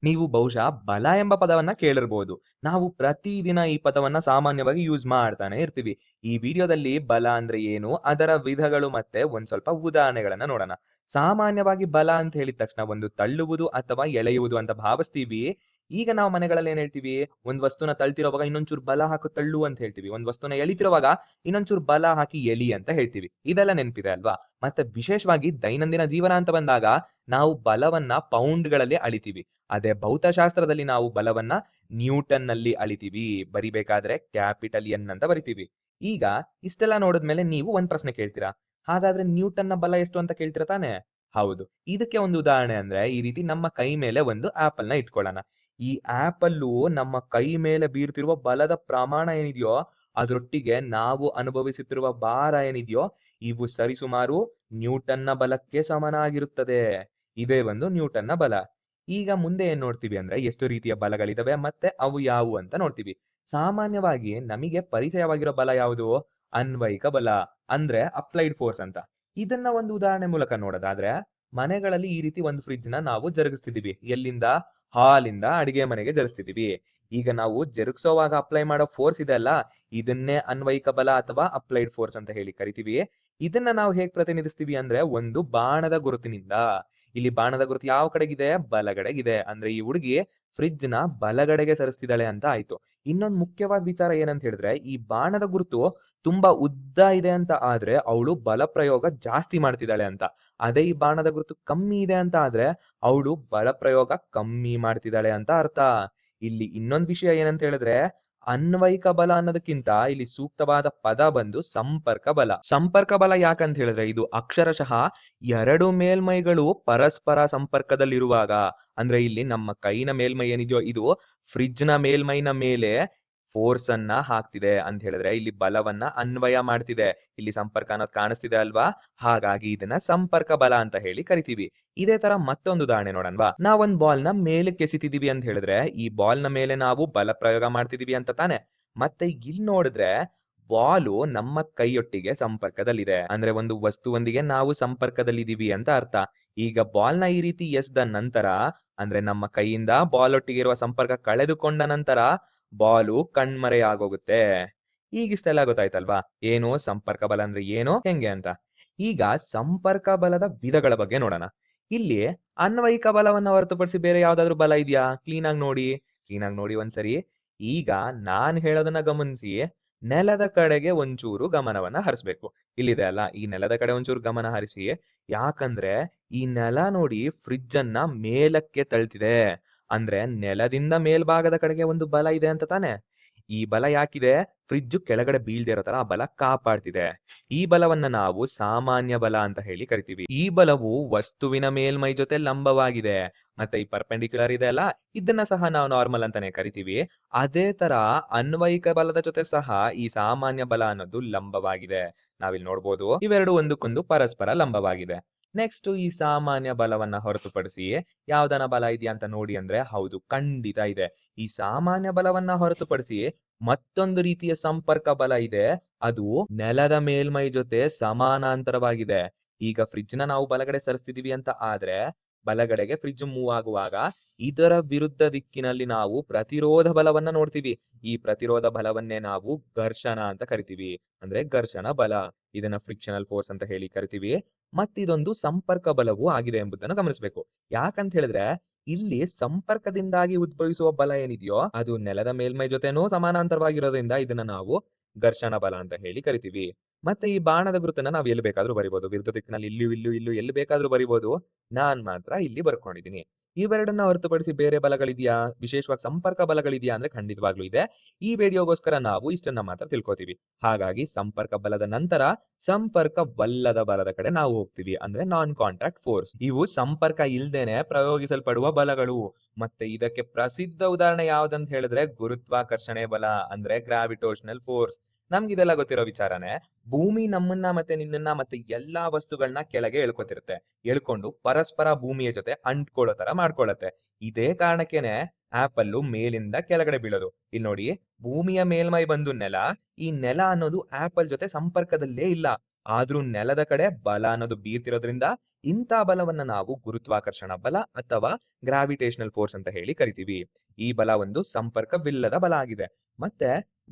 ನೀವು ಬಹುಶಃ ಬಲ ಎಂಬ ಪದವನ್ನ ಕೇಳಿರ್ಬೋದು. ನಾವು ಪ್ರತಿದಿನ ಈ ಪದವನ್ನ ಸಾಮಾನ್ಯವಾಗಿ ಯೂಸ್ ಮಾಡ್ತಾನೆ ಇರ್ತೀವಿ. ಈ ವಿಡಿಯೋದಲ್ಲಿ ಬಲ ಅಂದ್ರೆ ಏನು, ಅದರ ವಿಧಗಳು ಮತ್ತೆ ಒಂದ್ ಸ್ವಲ್ಪ ಉದಾಹರಣೆಗಳನ್ನ ನೋಡೋಣ. ಸಾಮಾನ್ಯವಾಗಿ ಬಲ ಅಂತ ಹೇಳಿದ ತಕ್ಷಣ ಒಂದು ತಳ್ಳುವುದು ಅಥವಾ ಎಳೆಯುವುದು ಅಂತ ಭಾವಿಸ್ತೀವಿ. ಈಗ ನಾವು ಮನೆಗಳಲ್ಲಿ ಏನ್ ಹೇಳ್ತೀವಿ, ಒಂದ್ ವಸ್ತುನ ತಳ್ತಿರೋವಾಗ ಇನ್ನೊಂಚೂರು ಬಲ ಹಾಕು ತಳ್ಳು ಅಂತ ಹೇಳ್ತೀವಿ. ಒಂದ್ ವಸ್ತುನ ಎಳಿತಿರುವಾಗ ಇನ್ನೊಂಚೂರು ಬಲ ಹಾಕಿ ಎಳಿ ಅಂತ ಹೇಳ್ತೀವಿ. ಇದೆಲ್ಲ ನೆನಪಿದೆ ಅಲ್ವಾ? ಮತ್ತೆ ವಿಶೇಷವಾಗಿ ದೈನಂದಿನ ಜೀವನ ಅಂತ ಬಂದಾಗ ನಾವು ಬಲವನ್ನ ಪೌಂಡ್‌ಗಳಲ್ಲಿ ಅಳಿತೀವಿ. ಅದೇ ಭೌತಶಾಸ್ತ್ರದಲ್ಲಿ ನಾವು ಬಲವನ್ನ ನ್ಯೂಟನ್‌ನಲ್ಲಿ ಅಳಿತೀವಿ. ಬರಿಬೇಕಾದ್ರೆ ಕ್ಯಾಪಿಟಲ್ ಎನ್ ಅಂತ ಬರಿತೀವಿ. ಈಗ ಇಷ್ಟೆಲ್ಲ ನೋಡಿದ್ಮೇಲೆ ನೀವು ಒಂದ್ ಪ್ರಶ್ನೆ ಕೇಳ್ತೀರಾ. ಹಾಗಾದ್ರೆ ನ್ಯೂಟನ್‌ನ ಬಲ ಎಷ್ಟು ಅಂತ ಕೇಳ್ತೀರಾ ತಾನೇ? ಹೌದು. ಇದಕ್ಕೆ ಒಂದು ಉದಾಹರಣೆ ಅಂದ್ರೆ ಈ ರೀತಿ ನಮ್ಮ ಕೈ ಮೇಲೆ ಒಂದು ಆಪಲ್‌ನ ಇಟ್ಕೊಳ್ಳೋಣ. ಈ ಆಪಲ್ಲು ನಮ್ಮ ಕೈ ಮೇಲೆ ಬೀರ್ತಿರುವ ಬಲದ ಪ್ರಮಾಣ ಏನಿದೆಯೋ, ಅದರೊಟ್ಟಿಗೆ ನಾವು ಅನುಭವಿಸುತ್ತಿರುವ ಭಾರ ಏನಿದೆಯೋ, ಇವು ಸರಿಸುಮಾರು ನ್ಯೂಟನ್‌ನ ಬಲಕ್ಕೆ ಸಮನಾಗಿರುತ್ತದೆ. ಇದೇ ಒಂದು ನ್ಯೂಟನ್‌ನ ಬಲ. ಈಗ ಮುಂದೆ ಏನ್ ನೋಡ್ತೀವಿ ಅಂದ್ರೆ ಎಷ್ಟು ರೀತಿಯ ಬಲಗಳಿದಾವೆ ಮತ್ತೆ ಅವು ಯಾವುವು ಅಂತ ನೋಡ್ತೀವಿ. ಸಾಮಾನ್ಯವಾಗಿ ನಮಗೆ ಪರಿಚಯವಾಗಿರೋ ಬಲ ಯಾವುದು? ಅನ್ವಯಿಕ ಬಲ ಅಂದ್ರೆ ಅಪ್ಲೈಡ್ ಫೋರ್ಸ್ ಅಂತ. ಇದನ್ನ ಒಂದು ಉದಾಹರಣೆ ಮೂಲಕ ನೋಡೋದಾದ್ರೆ, ಮನೆಗಳಲ್ಲಿ ಈ ರೀತಿ ಒಂದು ಫ್ರಿಡ್ಜ್‌ನ ನಾವು ಜರುಗಿಸ್ತಿದೀವಿ. ಎಲ್ಲಿಂದ? ಹಾಲಿಂದ ಅಡಿಗೆ ಮನೆಗೆ ಜರುಗಿಸ್ತಿದೀವಿ. ಈಗ ನಾವು ಜರುಗಿಸೋವಾಗ ಅಪ್ಲೈ ಮಾಡೋ ಫೋರ್ಸ್ ಇದೆ ಅಲ್ಲ, ಇದನ್ನೇ ಅನ್ವಯಿಕ ಬಲ ಅಥವಾ ಅಪ್ಲೈಡ್ ಫೋರ್ಸ್ ಅಂತ ಹೇಳಿ ಕರಿತೀವಿ. ಇದನ್ನ ನಾವು ಹೇಗ್ ಪ್ರತಿನಿಧಿಸ್ತೀವಿ ಅಂದ್ರೆ ಒಂದು ಬಾಣದ ಗುರುತಿನಿಂದ. ಇಲ್ಲಿ ಬಾಣದ ಗುರುತು ಯಾವ ಕಡೆಗಿದೆ? ಬಲಗಡೆಗಿದೆ. ಅಂದ್ರೆ ಈ ಹುಡುಗಿ ಫ್ರಿಡ್ಜ್‌ನ ಬಲಗಡೆಗೆ ಸರಿಸ್ತಿದ್ದಾಳೆ ಅಂತ ಆಯ್ತು. ಇನ್ನೊಂದು ಮುಖ್ಯವಾದ ವಿಚಾರ ಏನಂತ ಹೇಳಿದ್ರೆ, ಈ ಬಾಣದ ಗುರುತು ತುಂಬಾ ಉದ್ದ ಇದೆ ಅಂತ ಆದ್ರೆ, ಅವಳು ಬಲ ಪ್ರಯೋಗ ಜಾಸ್ತಿ ಮಾಡ್ತಿದ್ದಾಳೆ ಅಂತ. ಅದೇ ಈ ಬಾಣದ ಗುರುತು ಕಮ್ಮಿ ಇದೆ ಅಂತ ಆದ್ರೆ, ಅವಳು ಬಲ ಪ್ರಯೋಗ ಕಮ್ಮಿ ಮಾಡ್ತಿದ್ದಾಳೆ ಅಂತ ಅರ್ಥ. ಇಲ್ಲಿ ಇನ್ನೊಂದು ವಿಷಯ ಏನಂತ ಹೇಳಿದ್ರೆ, ಅನ್ವಯಿಕ ಬಲ ಅನ್ನೋದಕ್ಕಿಂತ ಇಲ್ಲಿ ಸೂಕ್ತವಾದ ಪದ ಬಂದು ಸಂಪರ್ಕ ಬಲ. ಸಂಪರ್ಕ ಬಲ ಯಾಕಂತ ಹೇಳಿದ್ರೆ, ಇದು ಅಕ್ಷರಶಃ ಎರಡು ಮೇಲ್ಮೈಗಳು ಪರಸ್ಪರ ಸಂಪರ್ಕದಲ್ಲಿರುವಾಗ, ಅಂದ್ರೆ ಇಲ್ಲಿ ನಮ್ಮ ಕೈನ ಮೇಲ್ಮೈ ಏನಿದೆಯೋ ಇದು ಫ್ರಿಡ್ಜ್‌ನ ಮೇಲ್ಮೈನ ಮೇಲೆ ಫೋರ್ಸ್ ಅನ್ನ ಹಾಕ್ತಿದೆ ಅಂತ ಹೇಳಿದ್ರೆ, ಇಲ್ಲಿ ಬಲವನ್ನ ಅನ್ವಯ ಮಾಡ್ತಿದೆ. ಇಲ್ಲಿ ಸಂಪರ್ಕ ಅನ್ನೋದು ಕಾಣಿಸ್ತಿದೆ ಅಲ್ವಾ? ಹಾಗಾಗಿ ಇದನ್ನ ಸಂಪರ್ಕ ಬಲ ಅಂತ ಹೇಳಿ ಕರಿತೀವಿ. ಇದೇ ತರ ಮತ್ತೊಂದು ಉದಾಹರಣೆ ನೋಡೋಣವಾ? ನಾವೊಂದ್ ಬಾಲ್‌ನ ಮೇಲಕ್ಕೆ ಎಸಿತಿದೀವಿ ಅಂತ ಹೇಳಿದ್ರೆ, ಈ ಬಾಲ್‌ನ ಮೇಲೆ ನಾವು ಬಲ ಪ್ರಯೋಗ ಮಾಡ್ತಿದೀವಿ ಅಂತ ತಾನೆ? ಮತ್ತೆ ಇಲ್ಲಿ ನೋಡಿದ್ರೆ ಬಾಲು ನಮ್ಮ ಕೈಯೊಟ್ಟಿಗೆ ಸಂಪರ್ಕದಲ್ಲಿದೆ. ಅಂದ್ರೆ ಒಂದು ವಸ್ತುವೊಂದಿಗೆ ನಾವು ಸಂಪರ್ಕದಲ್ಲಿದ್ದೀವಿ ಅಂತ ಅರ್ಥ. ಈಗ ಬಾಲ್‌ನ ಈ ರೀತಿ ಎಸೆದ ನಂತರ, ಅಂದ್ರೆ ನಮ್ಮ ಕೈಯಿಂದ ಬಾಲ್ ಒಟ್ಟಿಗೆ ಇರುವ ಸಂಪರ್ಕ ಕಳೆದುಕೊಂಡ ನಂತರ, ಬಾಲು ಕಣ್ಮರೆಯಾಗೋಗುತ್ತೆ. ಈಗಿಷ್ಟೆಲ್ಲ ಗೊತ್ತಾಯ್ತಲ್ವಾ? ಏನು ಸಂಪರ್ಕ ಬಲ ಅಂದ್ರೆ ಏನು? ಹೆಂಗೆ ಅಂತ. ಈಗ ಸಂಪರ್ಕ ಬಲದ ವಿಧಗಳ ಬಗ್ಗೆ ನೋಡೋಣ. ಇಲ್ಲಿ ಅನ್ವಯಿಕ ಬಲವನ್ನ ಹೊರತುಪಡಿಸಿ ಬೇರೆ ಯಾವ್ದಾದ್ರು ಬಲ ಇದೆಯಾ? ಕ್ಲೀನಾಗಿ ನೋಡಿ. ಕ್ಲೀನಾಗಿ ನೋಡಿ ಒಂದ್ಸರಿ. ಈಗ ನಾನ್ ಹೇಳೋದನ್ನ ಗಮನಿಸಿ, ನೆಲದ ಕಡೆಗೆ ಒಂಚೂರು ಗಮನವನ್ನ ಹರಿಸ್ಬೇಕು. ಇಲ್ಲಿದೆ ಅಲ್ಲ, ಈ ನೆಲದ ಕಡೆ ಒಂಚೂರು ಗಮನ ಹರಿಸಿ. ಯಾಕಂದ್ರೆ ಈ ನೆಲ ನೋಡಿ ಫ್ರಿಡ್ಜ್ ಅನ್ನ ಮೇಲಕ್ಕೆ ತಳ್ತಿದೆ. ಅಂದ್ರೆ ನೆಲದಿಂದ ಮೇಲ್ಭಾಗದ ಕಡೆಗೆ ಒಂದು ಬಲ ಇದೆ ಅಂತ ತಾನೆ? ಈ ಬಲ ಯಾಕಿದೆ? ಫ್ರಿಡ್ಜ್ ಕೆಳಗಡೆ ಬೀಳ್ದೆ ಇರೋ ತರ ಆ ಬಲ ಕಾಪಾಡ್ತಿದೆ. ಈ ಬಲವನ್ನ ನಾವು ಸಾಮಾನ್ಯ ಬಲ ಅಂತ ಹೇಳಿ ಕರಿತೀವಿ. ಈ ಬಲವು ವಸ್ತುವಿನ ಮೇಲ್ಮೈ ಜೊತೆ ಲಂಬವಾಗಿದೆ. ಮತ್ತೆ ಈ ಪರ್ಪೆಂಡಿಕ್ಯುಲರ್ ಇದೆ ಅಲ್ಲ, ಇದನ್ನ ಸಹ ನಾವು ನಾರ್ಮಲ್ ಅಂತಾನೆ ಕರಿತೀವಿ. ಅದೇ ತರ ಅನ್ವಯಿಕ ಬಲದ ಜೊತೆ ಸಹ ಈ ಸಾಮಾನ್ಯ ಬಲ ಅನ್ನೋದು ಲಂಬವಾಗಿದೆ. ನಾವಿಲ್ಲಿ ನೋಡ್ಬೋದು, ಇವೆರಡು ಒಂದಕ್ಕೊಂದು ಪರಸ್ಪರ ಲಂಬವಾಗಿದೆ. ನೆಕ್ಸ್ಟ್ ಈ ಸಾಮಾನ್ಯ ಬಲವನ್ನ ಹೊರತುಪಡಿಸಿ ಯಾವ್ದನ ಬಲ ಇದೆಯಾ ಅಂತ ನೋಡಿ ಅಂದ್ರೆ, ಹೌದು ಖಂಡಿತ ಇದೆ. ಈ ಸಾಮಾನ್ಯ ಬಲವನ್ನ ಹೊರತುಪಡಿಸಿ ಮತ್ತೊಂದು ರೀತಿಯ ಸಂಪರ್ಕ ಬಲ ಇದೆ. ಅದು ನೆಲದ ಮೇಲ್ಮೈ ಜೊತೆ ಸಮಾನಾಂತರವಾಗಿದೆ. ಈಗ ಫ್ರಿಡ್ಜ್‌ನ ನಾವು ಬಲಗಡೆ ಸರಿಸ್ತಿದೀವಿ ಅಂತ ಆದ್ರೆ, ಬಲಗಡೆಗೆ ಫ್ರಿಡ್ಜ್ ಮೂವ್ ಆಗುವಾಗ ಇದರ ವಿರುದ್ಧ ದಿಕ್ಕಿನಲ್ಲಿ ನಾವು ಪ್ರತಿರೋಧ ಬಲವನ್ನ ನೋಡ್ತೀವಿ. ಈ ಪ್ರತಿರೋಧ ಬಲವನ್ನೇ ನಾವು ಘರ್ಷಣ ಅಂತ ಕರಿತೀವಿ. ಅಂದ್ರೆ ಘರ್ಷಣ ಬಲ. ಇದನ್ನ ಫ್ರಿಕ್ಷನಲ್ ಫೋರ್ಸ್ ಅಂತ ಹೇಳಿ ಕರಿತೀವಿ. ಮತ್ತಿದೊಂದು ಸಂಪರ್ಕ ಬಲವೂ ಆಗಿದೆ ಎಂಬುದನ್ನು ಗಮನಿಸಬೇಕು. ಯಾಕಂತ ಹೇಳಿದ್ರೆ, ಇಲ್ಲಿ ಸಂಪರ್ಕದಿಂದಾಗಿ ಉದ್ಭವಿಸುವ ಬಲ ಏನಿದೆಯೋ, ಅದು ನೆಲದ ಮೇಲ್ಮೈ ಜೊತೆನೂ ಸಮಾನಾಂತರವಾಗಿರೋದ್ರಿಂದ ಇದನ್ನ ನಾವು ಘರ್ಷಣ ಬಲ ಅಂತ ಹೇಳಿ ಕರಿತೀವಿ. ಮತ್ತೆ ಈ ಬಾಣದ ಗುರುತನ್ನ ನಾವು ಎಲ್ಲಿ ಬೇಕಾದ್ರೂ ಬರಿಬಹುದು. ವಿರುದ್ಧ ದಿಕ್ಕಿನಲ್ಲಿ ಇಲ್ಲೂ ಎಲ್ಲಿ ಬೇಕಾದ್ರೂ ಬರಿಬಹುದು. ನಾನ್ ಮಾತ್ರ ಇಲ್ಲಿ ಬರ್ಕೊಂಡಿದ್ದೀನಿ. ಇವೆರಡನ್ನ ಹೊರತುಪಡಿಸಿ ಬೇರೆ ಬಲಗಳಿದೆಯಾ? ವಿಶೇಷವಾಗಿ ಸಂಪರ್ಕ ಬಲಗಳಿದೆಯಾ ಅಂದ್ರೆ ಖಂಡಿತವಾಗ್ಲೂ ಇದೆ. ಈ ವಿಡಿಯೋಗೋಸ್ಕರ ನಾವು ಇಷ್ಟನ್ನ ಮಾತ್ರ ತಿಳ್ಕೊತೀವಿ. ಹಾಗಾಗಿ ಸಂಪರ್ಕ ಬಲದ ನಂತರ ಸಂಪರ್ಕವಲ್ಲದ ಬಲದ ಕಡೆ ನಾವು ಹೋಗ್ತೀವಿ. ಅಂದ್ರೆ ನಾನ್ ಕಾಂಟ್ಯಾಕ್ಟ್ ಫೋರ್ಸ್. ಇವು ಸಂಪರ್ಕ ಇಲ್ದೇನೆ ಪ್ರಯೋಗಿಸಲ್ಪಡುವ ಬಲಗಳು. ಮತ್ತೆ ಇದಕ್ಕೆ ಪ್ರಸಿದ್ಧ ಉದಾಹರಣೆ ಯಾವ್ದಂತ ಹೇಳಿದ್ರೆ ಗುರುತ್ವಾಕರ್ಷಣೆ ಬಲ, ಅಂದ್ರೆ ಗ್ರಾವಿಟೋಷನಲ್ ಫೋರ್ಸ್. ನಮ್ಗಿದೆಲ್ಲ ಗೊತ್ತಿರೋ ವಿಚಾರನೆ. ಭೂಮಿ ನಮ್ಮನ್ನ ಮತ್ತೆ ನಿನ್ನನ್ನ ಮತ್ತೆ ಎಲ್ಲಾ ವಸ್ತುಗಳನ್ನ ಕೆಳಗೆ ಎಳ್ಕೊತಿರುತ್ತೆ. ಎಳ್ಕೊಂಡು ಪರಸ್ಪರ ಭೂಮಿಯ ಜೊತೆ ಅಂಟ್ಕೊಳ್ಳೋ ತರ ಮಾಡ್ಕೊಳ್ಳುತ್ತೆ. ಇದೇ ಕಾರಣಕ್ಕೇನೆ ಆಪಲ್ಲು ಮೇಲಿಂದ ಕೆಳಗಡೆ ಬೀಳೋದು. ಇಲ್ಲಿ ನೋಡಿ, ಭೂಮಿಯ ಮೇಲ್ಮೈ ಬಂದು ನೆಲ. ಈ ನೆಲ ಅನ್ನೋದು ಆಪಲ್ ಜೊತೆ ಸಂಪರ್ಕದಲ್ಲೇ ಇಲ್ಲ. ಆದ್ರೂ ನೆಲದ ಕಡೆ ಬಲ ಅನ್ನೋದು ಬೀರ್ತಿರೋದ್ರಿಂದ ಇಂಥ ಬಲವನ್ನ ನಾವು ಗುರುತ್ವಾಕರ್ಷಣ ಬಲ ಅಥವಾ ಗ್ರಾವಿಟೇಷನಲ್ ಫೋರ್ಸ್ ಅಂತ ಹೇಳಿ ಕರಿತೀವಿ. ಈ ಬಲ ಒಂದು ಸಂಪರ್ಕವಿಲ್ಲದ ಬಲ ಆಗಿದೆ. ಮತ್ತೆ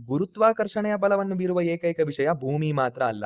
ಗುರುತ್ವಾಕರ್ಷಣೆಯ ಬಲವನ್ನು ಬೀರುವ ಏಕೈಕ ವಿಷಯ ಭೂಮಿ ಮಾತ್ರ ಅಲ್ಲ.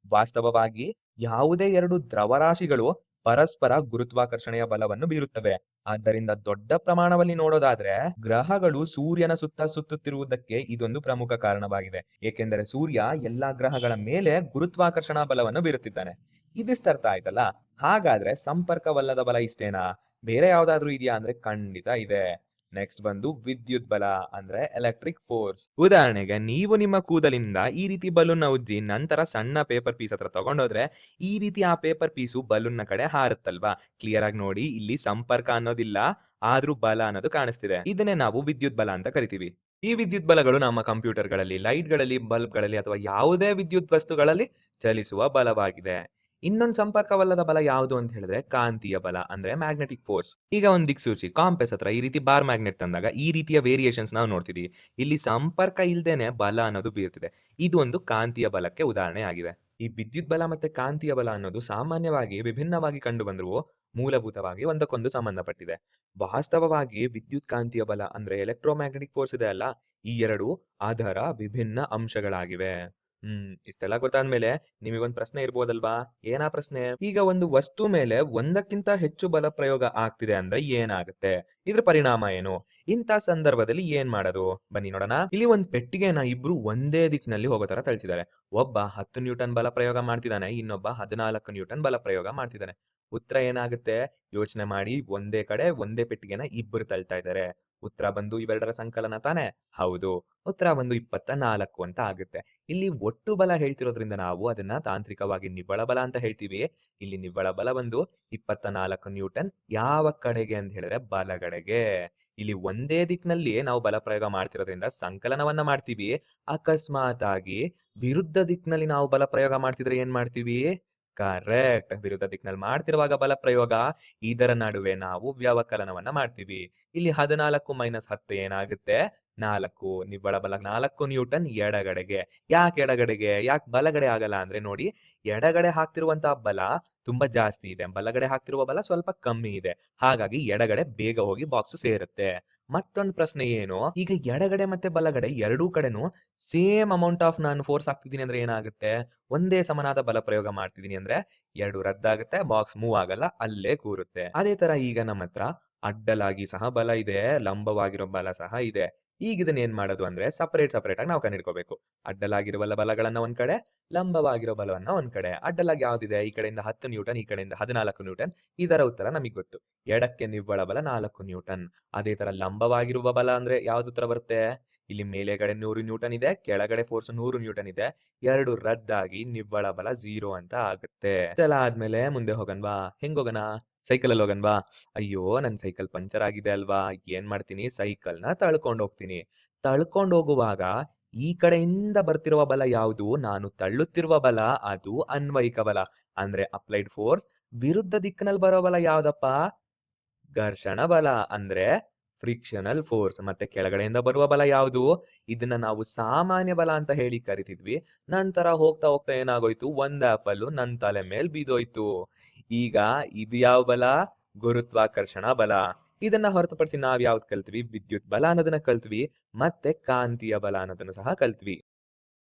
ವಾಸ್ತವವಾಗಿ ಯಾವುದೇ ಎರಡು ದ್ರವರಾಶಿಗಳು ಪರಸ್ಪರ ಗುರುತ್ವಾಕರ್ಷಣೆಯ ಬಲವನ್ನು ಬೀರುತ್ತವೆ. ಆದ್ದರಿಂದ ದೊಡ್ಡ ಪ್ರಮಾಣದಲ್ಲಿ ನೋಡೋದಾದ್ರೆ ಗ್ರಹಗಳು ಸೂರ್ಯನ ಸುತ್ತ ಸುತ್ತುತ್ತಿರುವುದಕ್ಕೆ ಇದೊಂದು ಪ್ರಮುಖ ಕಾರಣವಾಗಿದೆ. ಏಕೆಂದರೆ ಸೂರ್ಯ ಎಲ್ಲಾ ಗ್ರಹಗಳ ಮೇಲೆ ಗುರುತ್ವಾಕರ್ಷಣಾ ಬಲವನ್ನು ಬೀರುತ್ತಿದ್ದಾನೆ. ಇದಿಷ್ಟು ಅರ್ಥ ಆಯ್ತಲ್ಲ? ಹಾಗಾದ್ರೆ ಸಂಪರ್ಕವಲ್ಲದ ಬಲ ಇಷ್ಟೇನಾ? ಬೇರೆ ಯಾವ್ದಾದ್ರು ಇದೆಯಾ ಅಂದ್ರೆ ಖಂಡಿತ ಇದೆ. ನೆಕ್ಸ್ಟ್ ಬಂದು ವಿದ್ಯುತ್ ಬಲ ಅಂದ್ರೆ ಎಲೆಕ್ಟ್ರಿಕ್ ಫೋರ್ಸ್. ಉದಾಹರಣೆಗೆ ನೀವು ನಿಮ್ಮ ಕೂದಲಿಂದ ಈ ರೀತಿ ಬಲೂನ್ ಉಜ್ಜಿ ನಂತರ ಸಣ್ಣ ಪೇಪರ್ ಪೀಸ್ ಹತ್ರ ತಗೊಂಡೋದ್ರೆ ಈ ರೀತಿ ಆ ಪೇಪರ್ ಪೀಸು ಬಲೂನ್ ನ ಕಡೆ ಹಾರುತ್ತಲ್ವಾ? ಕ್ಲಿಯರ್ ಆಗಿ ನೋಡಿ, ಇಲ್ಲಿ ಸಂಪರ್ಕ ಅನ್ನೋದಿಲ್ಲ, ಆದ್ರೂ ಬಲ ಅನ್ನೋದು ಕಾಣಿಸ್ತಿದೆ. ಇದನ್ನೇ ನಾವು ವಿದ್ಯುತ್ ಬಲ ಅಂತ ಕರಿತೀವಿ. ಈ ವಿದ್ಯುತ್ ಬಲಗಳು ನಮ್ಮ ಕಂಪ್ಯೂಟರ್ಗಳಲ್ಲಿ, ಲೈಟ್ಗಳಲ್ಲಿ, ಬಲ್ಬ್ಗಳಲ್ಲಿ ಅಥವಾ ಯಾವುದೇ ವಿದ್ಯುತ್ ವಸ್ತುಗಳಲ್ಲಿ ಚಲಿಸುವ ಬಲವಾಗಿದೆ. ಇನ್ನೊಂದು ಸಂಪರ್ಕವಲ್ಲದ ಬಲ ಯಾವುದು ಅಂತ ಹೇಳಿದ್ರೆ ಕಾಂತೀಯ ಬಲ ಅಂದ್ರೆ ಮ್ಯಾಗ್ನೆಟಿಕ್ ಫೋರ್ಸ್. ಈಗ ಒಂದು ದಿಕ್ಸೂಚಿ ಕಾಂಪಸ್ ಹತ್ರ ಈ ರೀತಿ ಬಾರ್ ಮ್ಯಾಗ್ನೆಟ್ ತಂದಾಗ ಈ ರೀತಿಯ ವೇರಿಯೇಷನ್ಸ್ ನಾವು ನೋಡ್ತಿದೀವಿ. ಇಲ್ಲಿ ಸಂಪರ್ಕ ಇಲ್ದೇನೆ ಬಲ ಅನ್ನೋದು ಬೀರ್ತಿದೆ. ಇದು ಒಂದು ಕಾಂತೀಯ ಬಲಕ್ಕೆ ಉದಾಹರಣೆ ಆಗಿದೆ. ಈ ವಿದ್ಯುತ್ ಬಲ ಮತ್ತೆ ಕಾಂತೀಯ ಬಲ ಅನ್ನೋದು ಸಾಮಾನ್ಯವಾಗಿ ವಿಭಿನ್ನವಾಗಿ ಕಂಡು ಬಂದರೂ ಮೂಲಭೂತವಾಗಿ ಒಂದಕ್ಕೊಂದು ಸಂಬಂಧಪಟ್ಟಿದೆ. ವಾಸ್ತವವಾಗಿ ವಿದ್ಯುತ್ ಕಾಂತೀಯ ಬಲ ಅಂದ್ರೆ ಎಲೆಕ್ಟ್ರೋಮ್ಯಾಗ್ನೆಟಿಕ್ ಫೋರ್ಸ್ ಇದೆ ಅಲ್ಲ, ಈ ಎರಡು ಅದರ ವಿಭಿನ್ನ ಅಂಶಗಳಾಗಿವೆ. ಇಷ್ಟೆಲ್ಲ ಗೊತ್ತಾದ್ಮೇಲೆ ನಿಮಗೊಂದು ಪ್ರಶ್ನೆ ಇರ್ಬೋದಲ್ವಾ? ಏನಾ ಪ್ರಶ್ನೆ? ಈಗ ಒಂದು ವಸ್ತು ಮೇಲೆ ಒಂದಕ್ಕಿಂತ ಹೆಚ್ಚು ಬಲ ಪ್ರಯೋಗ ಆಗ್ತಿದೆ ಅಂದ್ರೆ ಏನಾಗುತ್ತೆ? ಇದ್ರ ಪರಿಣಾಮ ಏನು? ಇಂಥ ಸಂದರ್ಭದಲ್ಲಿ ಏನ್ ಮಾಡೋದು? ಬನ್ನಿ ನೋಡೋಣ. ಇಲ್ಲಿ ಒಂದು ಪೆಟ್ಟಿಗೆನ ಇಬ್ರು ಒಂದೇ ದಿಕ್ಕಿನಲ್ಲಿ ಹೋಗೋ ತರ ತಳ್ತಿದ್ದಾರೆ. ಒಬ್ಬ 10 ನ್ಯೂಟನ್ ಬಲ ಪ್ರಯೋಗ ಮಾಡ್ತಿದ್ದಾನೆ, ಇನ್ನೊಬ್ಬ 14 ನ್ಯೂಟನ್ ಬಲ ಪ್ರಯೋಗ ಮಾಡ್ತಿದ್ದಾನೆ. ಉತ್ತರ ಏನಾಗುತ್ತೆ? ಯೋಚನೆ ಮಾಡಿ. ಒಂದೇ ಕಡೆ ಒಂದೇ ಪೆಟ್ಟಿಗೆನ ಇಬ್ಬರು ತಳ್ತಾ ಇದ್ದಾರೆ. ಉತ್ತರ ಬಂದು ಇವೆರಡರ ಸಂಕಲನ ತಾನೆ? ಹೌದು. ಉತ್ತರ ಬಂದು 24 ಅಂತ ಆಗುತ್ತೆ. ಇಲ್ಲಿ ಒಟ್ಟು ಬಲ ಹೇಳ್ತಿರೋದ್ರಿಂದ ನಾವು ಅದನ್ನ ತಾಂತ್ರಿಕವಾಗಿ ನಿವ್ವಳ ಬಲ ಅಂತ ಹೇಳ್ತೀವಿ. ಇಲ್ಲಿ ನಿವ್ವಳ ಬಲ ಬಂದು 24 ನ್ಯೂಟನ್. ಯಾವ ಕಡೆಗೆ ಅಂತ ಹೇಳಿದ್ರೆ ಬಲಗಡೆಗೆ. ಇಲ್ಲಿ ಒಂದೇ ದಿಕ್ಕಿನಲ್ಲಿ ನಾವು ಬಲ ಪ್ರಯೋಗ ಮಾಡ್ತಿರೋದ್ರಿಂದ ಸಂಕಲನವನ್ನ ಮಾಡ್ತೀವಿ. ಅಕಸ್ಮಾತ್ ಆಗಿ ವಿರುದ್ಧ ದಿಕ್ಕಿನಲ್ಲಿ ನಾವು ಬಲ ಪ್ರಯೋಗ ಮಾಡ್ತಿದ್ರೆ ಏನ್ ಮಾಡ್ತೀವಿ? ಕರೆಕ್ಟ್. ವಿರುದ್ಧ ದಿಕ್ಕಿನಲ್ಲಿ ಮಾಡ್ತಿರುವಾಗ ಬಲ ಪ್ರಯೋಗ, ಇದರ ನಡುವೆ ನಾವು ವ್ಯವಕಲನವನ್ನ ಮಾಡ್ತೀವಿ. ಇಲ್ಲಿ 14 ಮೈನಸ್ 10 ಏನಾಗುತ್ತೆ? 4. ನಿವ್ವಳ ಬಲ 4 ನ್ಯೂಟನ್ ಎಡಗಡೆಗೆ. ಯಾಕೆ ಎಡಗಡೆಗೆ? ಯಾಕೆ ಬಲಗಡೆ ಆಗಲ್ಲ ಅಂದ್ರೆ ನೋಡಿ, ಎಡಗಡೆ ಹಾಕ್ತಿರುವಂತಹ ಬಲ ತುಂಬಾ ಜಾಸ್ತಿ ಇದೆ. ಬಲಗಡೆ ಹಾಕ್ತಿರುವ ಬಲ ಸ್ವಲ್ಪ ಕಮ್ಮಿ ಇದೆ. ಹಾಗಾಗಿ ಎಡಗಡೆ ಬೇಗ ಹೋಗಿ ಬಾಕ್ಸ್ ಸೇರುತ್ತೆ. ಮತ್ತೊಂದು ಪ್ರಶ್ನೆ ಏನು? ಈಗ ಎಡಗಡೆ ಮತ್ತೆ ಬಲಗಡೆ ಎರಡೂ ಕಡೆನೂ ಸೇಮ್ ಅಮೌಂಟ್ ಆಫ್ ನಾನು ಫೋರ್ಸ್ ಹಾಕ್ತಿದ್ದೀನಿ ಅಂದ್ರೆ ಏನಾಗುತ್ತೆ? ಒಂದೇ ಸಮನಾದ ಬಲ ಪ್ರಯೋಗ ಮಾಡ್ತಿದ್ದೀನಿ ಅಂದ್ರೆ 2 ರದ್ದಾಗುತ್ತೆ, ಬಾಕ್ಸ್ ಮೂವ್ ಆಗಲ್ಲ, ಅಲ್ಲೇ ಕೂರುತ್ತೆ. ಅದೇ ತರ ಈಗ ನಮ್ಮ ಹತ್ರ ಅಡ್ಡಲಾಗಿ ಸಹ ಬಲ ಇದೆ, ಲಂಬವಾಗಿರೋ ಬಲ ಸಹ ಇದೆ. ಈಗ ಇದನ್ನ ಏನ್ ಮಾಡೋದು ಅಂದ್ರೆ ಸಪರೇಟ್ ಆಗಿ ನಾವು ಕಂಡುಹಿಡ್ಕೋಬೇಕು. ಅಡ್ಡಲಾಗಿರುವ ಬಲಗಳನ್ನ ಒಂದ್ ಕಡೆ, ಲಂಬವಾಗಿರೋ ಬಲವನ್ನ ಒಂದ್ ಕಡೆ. ಅಡ್ಡಲಾಗಿ ಯಾವ್ದಿದೆ? ಈ ಕಡೆಯಿಂದ 10 ನ್ಯೂಟನ್, ಈ ಕಡೆಯಿಂದ 14 ನ್ಯೂಟನ್. ಇದರ ಉತ್ತರ ನಮಗೆ ಗೊತ್ತು. ಎಡಕ್ಕೆ ನಿವ್ವಳ ಬಲ 4 ನ್ಯೂಟನ್. ಅದೇ ತರ ಲಂಬವಾಗಿರುವ ಬಲ ಅಂದ್ರೆ ಯಾವ್ದು ಉತ್ತರ ಬರುತ್ತೆ? ಇಲ್ಲಿ ಮೇಲೆಗಡೆ 100 ನ್ಯೂಟನ್ ಇದೆ, ಕೆಳಗಡೆ ಫೋರ್ಸ್ 100 ನ್ಯೂಟನ್ ಇದೆ. 2 ರದ್ದಾಗಿ ನಿವ್ವಳ ಬಲ 0 ಅಂತ ಆಗುತ್ತೆ. ಇಷ್ಟೆಲ್ಲ ಆದ್ಮೇಲೆ ಮುಂದೆ ಹೋಗನ್ವಾ? ಹೆಂಗ್ ಹೋಗೋಣ? ಸೈಕಲ್ ಅಲ್ಲಿ ಹೋಗನ್ವಾ? ಅಯ್ಯೋ, ನನ್ ಸೈಕಲ್ ಪಂಚರ್ ಆಗಿದೆ ಅಲ್ವಾ? ಏನ್ ಮಾಡ್ತೀನಿ? ಸೈಕಲ್‌ನ ತಳ್ಕೊಂಡ್ ಹೋಗ್ತೀನಿ. ತಳ್ಕೊಂಡ್ ಹೋಗುವಾಗ ಈ ಕಡೆಯಿಂದ ಬರ್ತಿರುವ ಬಲ ಯಾವುದು? ನಾನು ತಳ್ಳುತ್ತಿರುವ ಬಲ ಅದು ಅನ್ವಯಿಕ ಬಲ ಅಂದ್ರೆ ಅಪ್ಲೈಡ್ ಫೋರ್ಸ್. ವಿರುದ್ಧ ದಿಕ್ಕಿನಲ್ಲಿ ಬರೋ ಬಲ ಯಾವ್ದಪ್ಪ? ಘರ್ಷಣ ಬಲ ಅಂದ್ರೆ ಫ್ರಿಕ್ಷನಲ್ ಫೋರ್ಸ್. ಮತ್ತೆ ಕೆಳಗಡೆಯಿಂದ ಬರುವ ಬಲ ಯಾವುದು? ಇದನ್ನ ನಾವು ಸಾಮಾನ್ಯ ಬಲ ಅಂತ ಹೇಳಿ ಕರಿತಿದ್ವಿ. ನಂತರ ಹೋಗ್ತಾ ಹೋಗ್ತಾ ಏನಾಗೋಯ್ತು? ಒಂದ್ ಆಪಲ್ ನನ್ ತಲೆ ಮೇಲ್ ಬಿದ್ದೋಯ್ತು. ಈಗ ಇದು ಯಾವ ಬಲ? ಗುರುತ್ವಾಕರ್ಷಣ ಬಲ. ಇದನ್ನ ಹೊರತುಪಡಿಸಿ ನಾವ್ ಯಾವ್ದು ಕಲ್ತ್ವಿ? ವಿದ್ಯುತ್ ಬಲ ಅನ್ನೋದನ್ನ ಕಲ್ತ್ವಿ. ಮತ್ತೆ ಕಾಂತೀಯ ಬಲ ಅನ್ನೋದನ್ನ ಸಹ ಕಲ್ತ್ವಿ.